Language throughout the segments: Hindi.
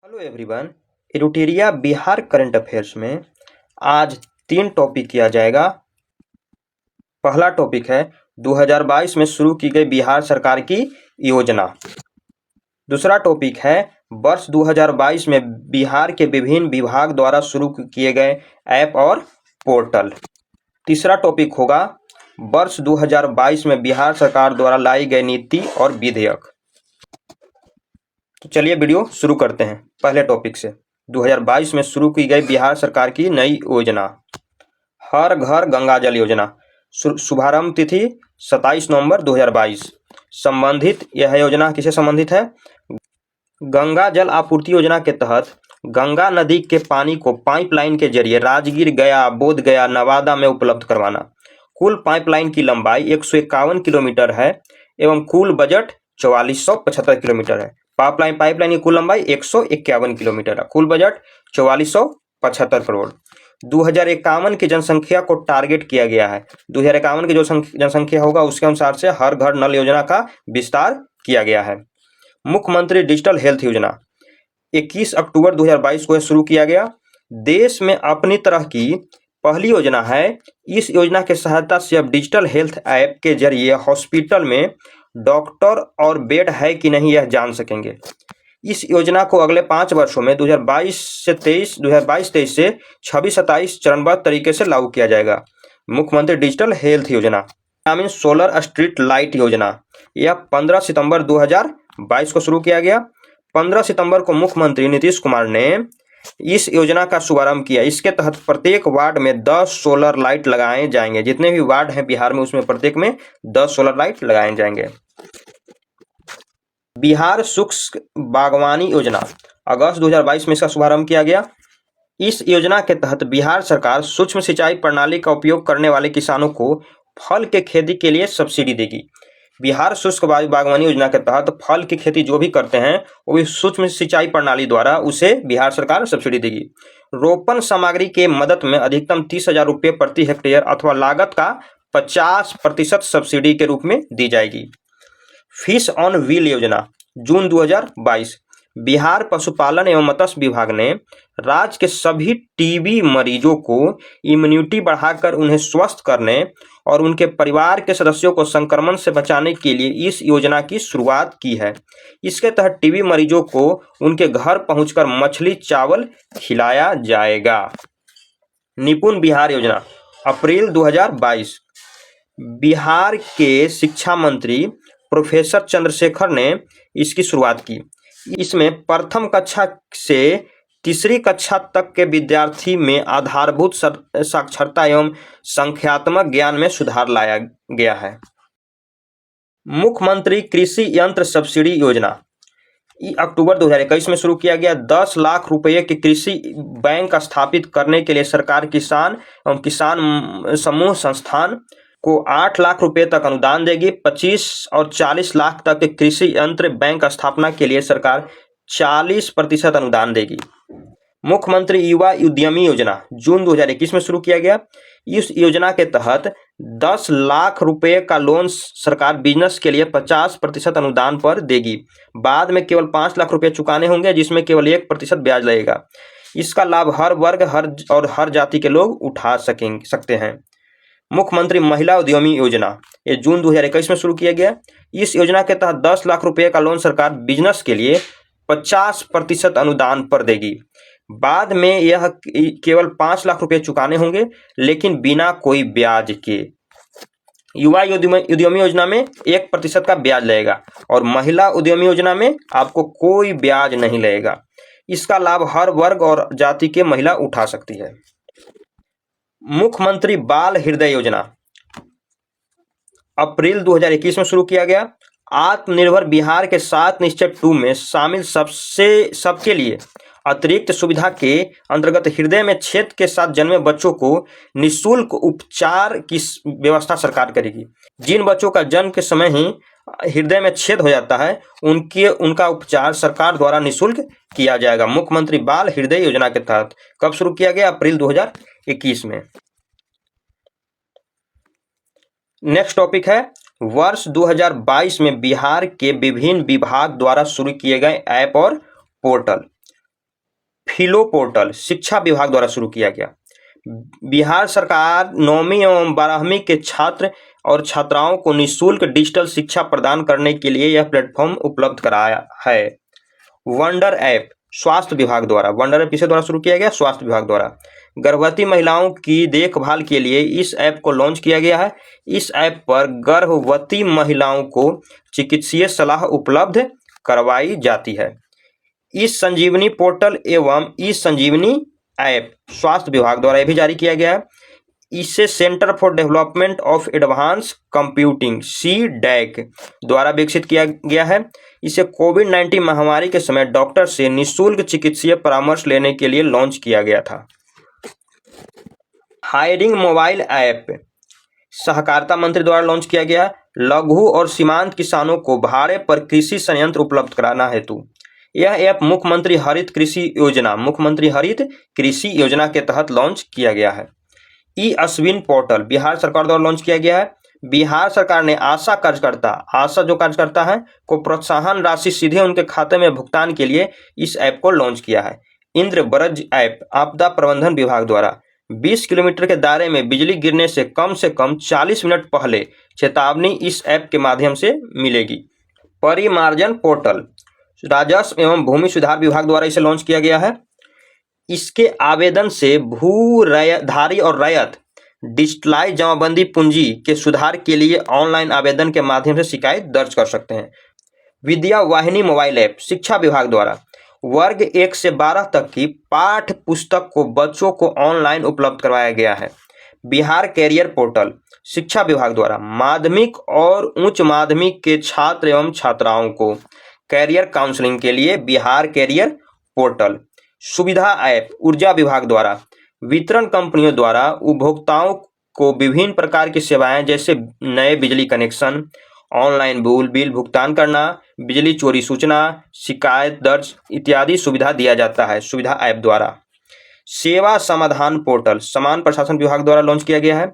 Hello everyone. एरुटेरिया बिहार करंट अफेयर्स में आज 3 टॉपिक किया जाएगा। पहला टॉपिक है 2022 में शुरू की गई बिहार सरकार की योजना। दूसरा टॉपिक है वर्ष 2022 में बिहार के विभिन्न विभाग द्वारा शुरू किए गए ऐप और पोर्टल। तीसरा टॉपिक होगा वर्ष 2022 में बिहार सरकार द्वारा लाई गई नीति और विधेयक। तो चलिए वीडियो शुरू करते हैं पहले टॉपिक से। 2022 में शुरू की गई बिहार सरकार की नई योजना हर घर गंगा जल योजना। शुभारंभ तिथि 27 नवंबर 2022। संबंधित यह योजना किसे संबंधित है? गंगा जल आपूर्ति योजना के तहत गंगा नदी के पानी को पाइपलाइन के जरिए राजगीर, गया, बोधगया, नवादा में उपलब्ध करवाना। कुल पाइपलाइन की लंबाई 151 किलोमीटर है एवं कुल बजट 4475 किलोमीटर है। पाइपलाइन की कुल लंबाई 151 किलोमीटर है, कुल बजट 4475 करोड़। 2051 की जनसंख्या को टारगेट किया गया है। 2051 की जो जनसंख्या होगा उसके अनुसार से हर घर नल योजना का विस्तार किया गया है। मुख्यमंत्री डिजिटल हेल्थ योजना 21 अक्टूबर 2022 को शुरू किया गया। देश में अपनी तरह की पहली योजना है। इस योजना के सहायता से अब डिजिटल हेल्थ ऐप के जरिए हॉस्पिटल में डॉक्टर और बेड है कि नहीं यह जान सकेंगे। इस योजना को अगले 5 वर्षों में 2022 से 23 से 26-27 चरणबद्ध तरीके से लागू किया जाएगा। मुख्यमंत्री डिजिटल हेल्थ योजना। ग्रामीण सोलर स्ट्रीट लाइट योजना यह 15 सितंबर 2022 को शुरू किया गया। 15 सितंबर को मुख्यमंत्री नीतीश कुमार ने इस योजना का शुभारंभ किया। इसके तहत प्रत्येक वार्ड में 10 सोलर लाइट लगाए जाएंगे। जितने भी वार्ड हैं बिहार में उसमें प्रत्येक में 10 सोलर लाइट लगाए जाएंगे। बिहार शुष्क बागवानी योजना अगस्त 2022 में इसका शुभारंभ किया गया। इस योजना के तहत बिहार सरकार सूक्ष्म सिंचाई प्रणाली का उपयोग करने वाले किसानों को फल के खेती के लिए सब्सिडी देगी। बिहार शुष्क बागवानी योजना के तहत फल की खेती जो भी करते हैं वो भी सूक्ष्म सिंचाई प्रणाली द्वारा उसे बिहार सरकार सब्सिडी देगी। रोपण सामग्री के मदद में अधिकतम 30,000 रुपये प्रति हेक्टेयर अथवा लागत का 50% सब्सिडी के रूप में दी जाएगी। फिश ऑन व्हील योजना जून 2022। बिहार पशुपालन एवं मत्स्य विभाग ने राज्य के सभी टीबी मरीजों को इम्यूनिटी बढ़ाकर उन्हें स्वस्थ करने और उनके परिवार के सदस्यों को संक्रमण से बचाने के लिए इस योजना की शुरुआत की है। इसके तहत टीबी मरीजों को उनके घर पहुंचकर मछली चावल खिलाया जाएगा। निपुण बिहार योजना अप्रैल 2022। बिहार के शिक्षा मंत्री प्रोफेसर चंद्रशेखर ने इसकी शुरुआत की। इसमें प्रथम कक्षा से तीसरी कक्षा तक के विद्यार्थी में आधारभूत साक्षरता एवं संख्यात्मक ज्ञान में सुधार लाया गया है। मुख्यमंत्री कृषि यंत्र सब्सिडी योजना अक्टूबर 2021 में शुरू किया गया। 10 लाख रुपये के कृषि बैंक स्थापित करने के लिए सरकार किसान एवं किसान समूह संस्थान को 8 लाख रुपए तक अनुदान देगी। 25 और 40 लाख तक के कृषि यंत्र बैंक स्थापना के लिए सरकार 40% अनुदान देगी। मुख्यमंत्री युवा उद्यमी योजना जून 2021 में शुरू किया गया। इस योजना के तहत 10 लाख रुपए का लोन सरकार बिजनेस के लिए 50% अनुदान पर देगी। बाद में केवल 5 लाख रुपए चुकाने होंगे जिसमें केवल 1% ब्याज लगेगा। इसका लाभ हर वर्ग हर जाति के लोग उठा सकते हैं। मुख्यमंत्री महिला उद्यमी योजना ये जून 2021 में शुरू किया गया। इस योजना के तहत 10 लाख रुपए का लोन सरकार बिजनेस के लिए 50% अनुदान पर देगी। बाद में यह केवल 5 लाख रुपए चुकाने होंगे लेकिन बिना कोई ब्याज के। युवा उद्यमी योजना में 1% का ब्याज लगेगा और महिला उद्यमी योजना में आपको कोई ब्याज नहीं लगेगा। इसका लाभ हर वर्ग और जाति के महिला उठा सकती है। मुख्यमंत्री बाल हृदय योजना अप्रैल 2021 में शुरू किया गया। आत्मनिर्भर बिहार के 7 निश्चय 2 में शामिल सबके लिए अतिरिक्त सुविधा के अंतर्गत हृदय में छेद के साथ जन्मे बच्चों को निःशुल्क उपचार की व्यवस्था सरकार करेगी। जिन बच्चों का जन्म के समय ही हृदय में छेद हो जाता है उनका उपचार सरकार द्वारा निःशुल्क किया जाएगा। मुख्यमंत्री बाल हृदय योजना के तहत कब शुरू किया गया? अप्रैल 2021 में। नेक्स्ट टॉपिक है वर्ष 2022 में बिहार के विभिन्न विभाग द्वारा शुरू किए गए ऐप और पोर्टल। फिलो पोर्टल शिक्षा विभाग द्वारा शुरू किया गया। बिहार सरकार 9वीं एवं 12वीं के छात्र और छात्राओं को निःशुल्क डिजिटल शिक्षा प्रदान करने के लिए यह प्लेटफॉर्म उपलब्ध कराया है। वंडर ऐप स्वास्थ्य विभाग द्वारा, वंडर ऐप किसके द्वारा शुरू किया गया? स्वास्थ्य विभाग द्वारा। गर्भवती महिलाओं की देखभाल के लिए इस ऐप को लॉन्च किया गया है। इस ऐप पर गर्भवती महिलाओं को चिकित्सीय सलाह उपलब्ध करवाई जाती है। इस संजीवनी पोर्टल एवं इस संजीवनी ऐप स्वास्थ्य विभाग द्वारा भी जारी किया गया है। इसे centre for development of advance computing (CDAC) द्वारा विकसित किया गया है। इसे कोविड-19 महामारी के समय डॉक्टर से निःशुल्क चिकित्सीय परामर्श लेने के लिए लॉन्च किया गया था। हायरिंग मोबाइल ऐप सहकारिता मंत्री द्वारा लॉन्च किया गया। लघु और सीमांत किसानों को भाड़े पर कृषि संयंत्र उपलब्ध कराना हेतु यह ऐप मुख्यमंत्री हरित कृषि योजना के तहत लॉन्च किया गया है। ई-अश्विन पोर्टल बिहार सरकार द्वारा लॉन्च किया गया है। बिहार सरकार ने आशा जो कार्यकर्ता है को प्रोत्साहन राशि सीधे उनके खाते में भुगतान के लिए इस ऐप को लॉन्च किया है। इंद्रब्रज ऐप आपदा प्रबंधन विभाग द्वारा 20 किलोमीटर के दायरे में बिजली गिरने से कम 40 मिनट पहले चेतावनी इस ऐप के माध्यम से मिलेगी। परिमार्जन पोर्टल राजस्व एवं भूमि सुधार विभाग द्वारा इसे लॉन्च किया गया है। इसके आवेदन से भूधारी और रैयत डिजिटलाइज जमाबंदी पूंजी के सुधार के लिए ऑनलाइन आवेदन के माध्यम से शिकायत दर्ज कर सकते हैं। विद्या वाहिनी मोबाइल ऐप शिक्षा विभाग द्वारा वर्ग 1 से 12 तक की पाठ्य पुस्तक को बच्चों को ऑनलाइन उपलब्ध करवाया गया है। बिहार कैरियर पोर्टल शिक्षा विभाग द्वारा माध्यमिक और उच्च माध्यमिक के छात्र एवं छात्राओं को कैरियर काउंसलिंग के लिए बिहार कैरियर पोर्टल। सुविधा ऐप ऊर्जा विभाग द्वारा वितरण कंपनियों द्वारा उपभोक्ताओं को विभिन्न प्रकार की सेवाएं जैसे नए बिजली कनेक्शन, ऑनलाइन बिल भुगतान करना, बिजली चोरी सूचना, शिकायत दर्ज इत्यादि सुविधा दिया जाता है सुविधा ऐप द्वारा। सेवा समाधान पोर्टल समान प्रशासन विभाग द्वारा लॉन्च किया गया है।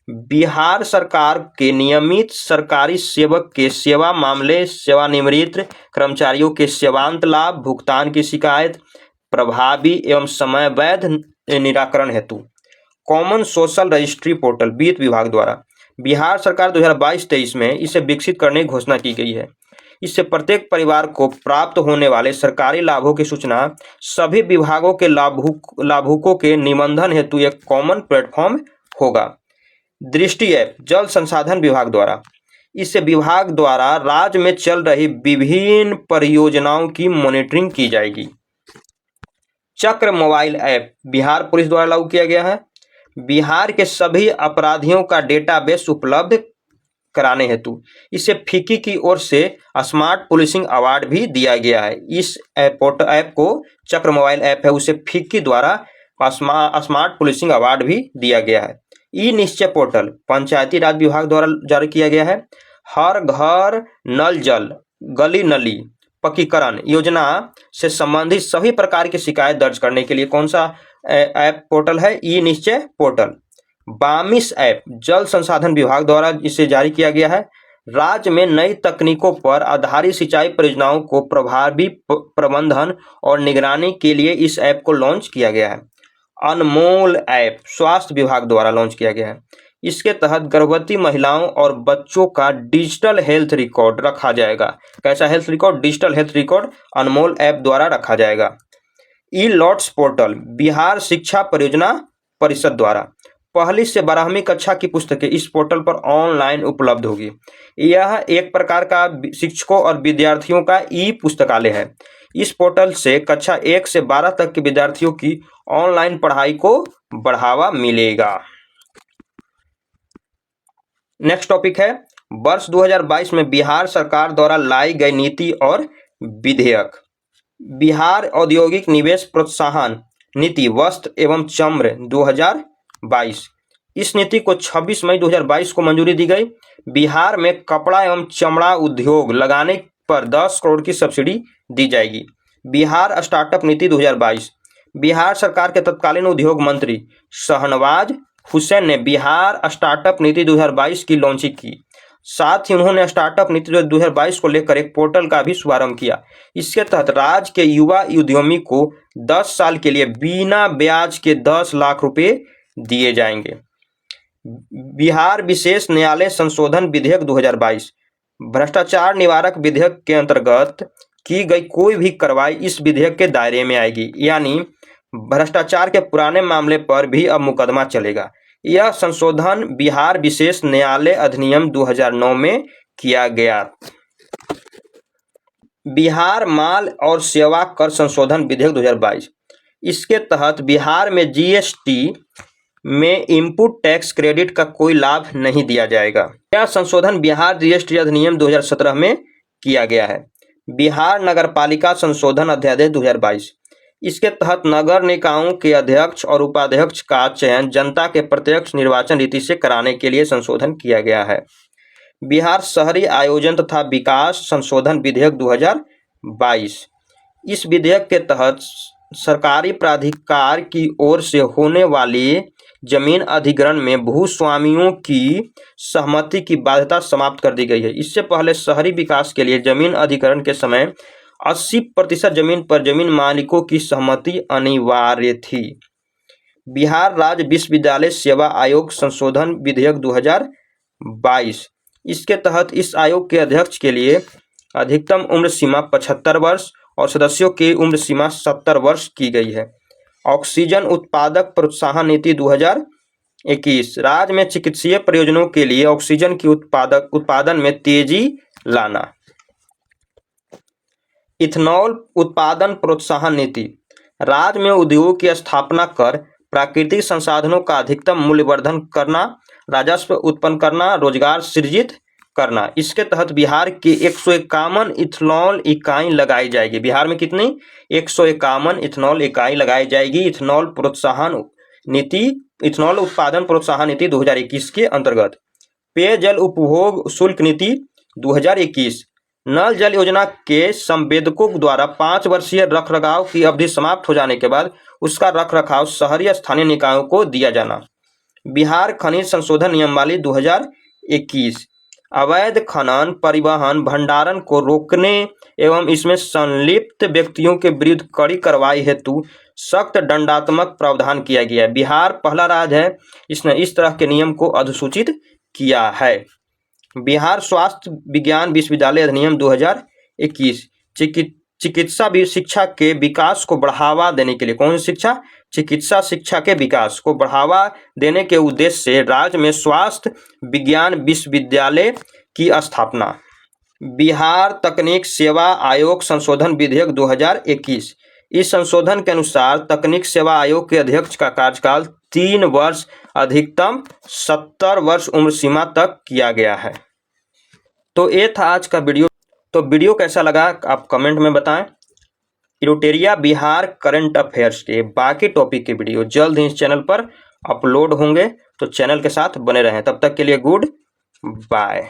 बिहार सरकार के नियमित सरकारी सेवक के सेवा मामले, सेवानिवृत्त कर्मचारियों के सेवांत लाभ भुगतान की शिकायत प्रभावी एवं समयबद्ध निराकरण हेतु कॉमन सोशल रजिस्ट्री पोर्टल वित्त विभाग द्वारा बिहार सरकार 2022-23 में इसे विकसित करने की घोषणा की गई है। इससे प्रत्येक परिवार को प्राप्त होने वाले सरकारी लाभों की सूचना सभी विभागों के लाभुकों के निबंधन हेतु एक कॉमन प्लेटफॉर्म होगा। दृष्टि ऐप जल संसाधन विभाग द्वारा इससे विभाग द्वारा राज्य में चल रही विभिन्न परियोजनाओं की मॉनिटरिंग की जाएगी। चक्र मोबाइल ऐप बिहार पुलिस द्वारा लागू किया गया है। बिहार के सभी अपराधियों का डेटाबेस उपलब्ध कराने हेतु इसे फिक्की की ओर से स्मार्ट पुलिसिंग अवार्ड भी दिया गया है। इस ऐप को चक्र मोबाइल ऐप है उसे फिक्की द्वारा स्मार्ट पुलिसिंग अवार्ड भी दिया गया है। ई निश्चय पोर्टल पंचायती राज विभाग द्वारा जारी किया गया है। हर घर नल जल गली नली पक्कीकरण योजना से संबंधित सभी प्रकार की शिकायत दर्ज करने के लिए कौन सा ऐप पोर्टल है? ई निश्चय पोर्टल। बामिस ऐप जल संसाधन विभाग द्वारा इसे जारी किया गया है। राज्य में नई तकनीकों पर आधारित सिंचाई परियोजनाओं को प्रभावी प्रबंधन और निगरानी के लिए इस ऐप को लॉन्च किया गया है। अनमोल ऐप स्वास्थ्य विभाग द्वारा लॉन्च किया गया है। इसके तहत गर्भवती महिलाओं और बच्चों का डिजिटल हेल्थ रिकॉर्ड रखा जाएगा। कैसा health record? Digital health record Anmol app द्वारा रखा जाएगा। ई लॉट्स पोर्टल बिहार शिक्षा परियोजना परिषद द्वारा 1ली से 12वीं कक्षा की पुस्तकें इस पोर्टल पर ऑनलाइन उपलब्ध होगी। यह एक प्रकार का शिक्षकों और विद्यार्थियों का ई पुस्तकालय है। इस पोर्टल से कक्षा 1 से 12 तक के विद्यार्थियों की ऑनलाइन पढ़ाई को बढ़ावा मिलेगा। नेक्स्ट टॉपिक है वर्ष 2022 में बिहार सरकार द्वारा लाई गई नीति और विधेयक। बिहार औद्योगिक निवेश प्रोत्साहन नीति वस्त्र एवं चम्र 2022। इस नीति को 26 मई 2022 को मंजूरी दी गई। बिहार में कपड़ा एवं चमड़ा उद्योग लगाने पर 10 करोड़ की सब्सिडी दी जाएगी। बिहार स्टार्टअप नीति 2022। बिहार सरकार के तत्कालीन उद्योग मंत्री शाहनवाज हुसैन ने बिहार स्टार्टअप नीति 2022 की लॉन्चिंग की। साथ ही उन्होंने स्टार्टअप नीति 2022 को लेकर एक पोर्टल का भी शुभारंभ किया। इसके तहत राज्य के युवा उद्यमी को 10 साल के लिए बिना ब्याज के 10 लाख रुपए दिए जाएंगे। बिहार विशेष न्यायालय संशोधन विधेयक 2022 भ्रष्टाचार निवारक विधेयक के अंतर्गत की गई कोई भी कार्रवाई इस विधेयक के दायरे में आएगी, यानी भ्रष्टाचार के पुराने मामले पर भी अब मुकदमा चलेगा। यह संशोधन बिहार विशेष न्यायालय अधिनियम 2009 में किया गया। बिहार माल और सेवा कर संशोधन विधेयक 2022, इसके तहत बिहार में जीएसटी में इनपुट टैक्स क्रेडिट का कोई लाभ नहीं दिया जाएगा। यह संशोधन बिहार जीएसटी अधिनियम 2017 में किया गया है। बिहार नगरपालिका संशोधन अध्यादेश 2022, इसके तहत नगर निकायों के अध्यक्ष और उपाध्यक्ष का चयन जनता के प्रत्यक्ष निर्वाचन रीति से कराने के लिए संशोधन किया गया है। बिहार शहरी आयोजन तथा विकास संशोधन विधेयक 2022, इस विधेयक के तहत सरकारी प्राधिकार की ओर से होने वाली जमीन अधिग्रहण में भूस्वामियों की सहमति की बाध्यता समाप्त कर दी गई है। इससे पहले शहरी विकास के लिए जमीन अधिग्रहण के समय 80% जमीन पर जमीन मालिकों की सहमति अनिवार्य थी। बिहार राज्य विश्वविद्यालय सेवा आयोग संशोधन विधेयक 2022, इसके तहत इस आयोग के अध्यक्ष के लिए अधिकतम उम्र सीमा 75 वर्ष और सदस्यों की उम्र सीमा 70 वर्ष की गई है। ऑक्सीजन उत्पादक प्रोत्साहन नीति 2021, राज्य में चिकित्सीय प्रयोजनों के लिए ऑक्सीजन की उत्पादन में तेजी लाना। इथेनॉल उत्पादन प्रोत्साहन नीति, राज्य में उद्योग की स्थापना कर प्राकृतिक संसाधनों का अधिकतम मूल्यवर्धन करना, राजस्व उत्पन्न करना, रोजगार सृजित करना। इसके तहत बिहार की 151 इथेनॉल इकाई लगाई जाएगी। बिहार में कितनी? 151 इथेनॉल इकाई लगाई जाएगी। इथेनॉल प्रोत्साहन नीति, इथेनॉल उत्पादन प्रोत्साहन नीति 2021 के अंतर्गत। पेयजल उपभोग शुल्क नीति 2021, नल जल योजना के संवेदकों द्वारा 5 वर्षीय रखरखाव की अवधि समाप्त हो जाने के बाद उसका रखरखाव शहरी स्थानीय निकायों को दिया जाना। बिहार खनिज संशोधन नियमावली 2021, अवैध खनन, परिवहन, भंडारण को रोकने एवं इसमें संलिप्त व्यक्तियों के विरुद्ध कड़ी कार्रवाई हेतु सख्त दंडात्मक प्रावधान किया गया है। बिहार पहला राज्य है इसने इस तरह के नियम को अधिसूचित किया है। बिहार स्वास्थ्य विज्ञान विश्वविद्यालय अधिनियम 2021, चिकित्सा शिक्षा के विकास को बढ़ावा देने के लिए, कौन सी शिक्षा? चिकित्सा शिक्षा के विकास को बढ़ावा देने के उद्देश्य से राज्य में स्वास्थ्य विज्ञान विश्वविद्यालय की स्थापना। बिहार तकनीक सेवा आयोग संशोधन विधेयक 2021, इस संशोधन के अनुसार तकनीक सेवा आयोग के अध्यक्ष का कार्यकाल 3 वर्ष अधिकतम 70 वर्ष उम्र सीमा तक किया गया है। तो ये था आज का वीडियो। तो वीडियो कैसा लगा आप कमेंट में बताएं। इरोटेरिया बिहार करंट अफेयर्स के बाकी टॉपिक के वीडियो जल्द ही इस चैनल पर अपलोड होंगे, तो चैनल के साथ बने रहें। तब तक के लिए गुड बाय।